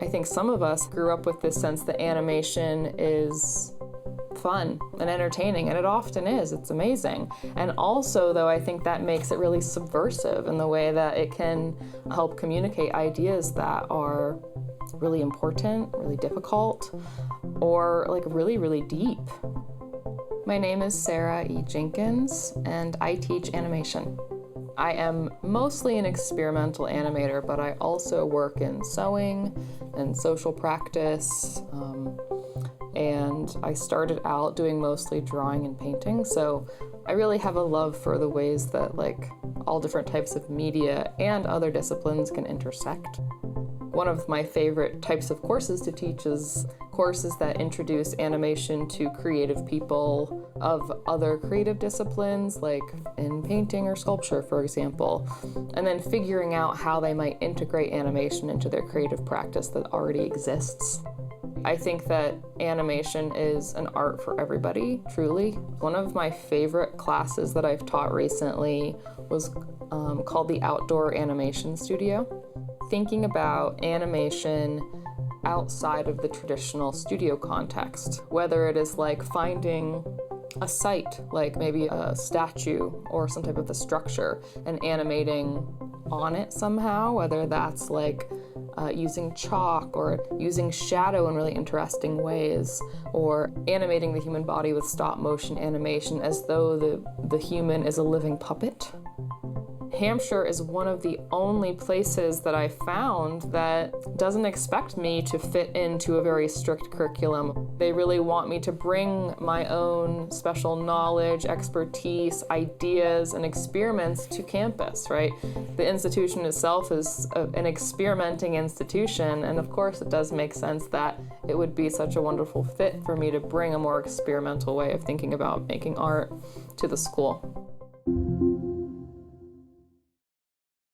I think some of us grew up with this sense that animation is fun and entertaining, and it often is. It's amazing. And also, though, I think that makes it really subversive in the way that it can help communicate ideas that are really important, really difficult, or like really, really deep. My name is Sarah E. Jenkins, and I teach animation. I am mostly an experimental animator, but I also work in sewing and social practice, and I started out doing mostly drawing and painting, so I really have a love for the ways that all different types of media and other disciplines can intersect. One of my favorite types of courses to teach is courses that introduce animation to creative people of other creative disciplines, like in painting or sculpture, for example, and then figuring out how they might integrate animation into their creative practice that already exists. I think that animation is an art for everybody, truly. One of my favorite classes that I've taught recently was called the Outdoor Animation Studio. Thinking about animation outside of the traditional studio context, whether it is like finding a site, like maybe a statue or some type of a structure, and animating on it somehow, whether that's using chalk or using shadow in really interesting ways, or animating the human body with stop motion animation as though the human is a living puppet. Hampshire is one of the only places that I found that doesn't expect me to fit into a very strict curriculum. They really want me to bring my own special knowledge, expertise, ideas, and experiments to campus, right? The institution itself is an experimenting institution, and of course it does make sense that it would be such a wonderful fit for me to bring a more experimental way of thinking about making art to the school.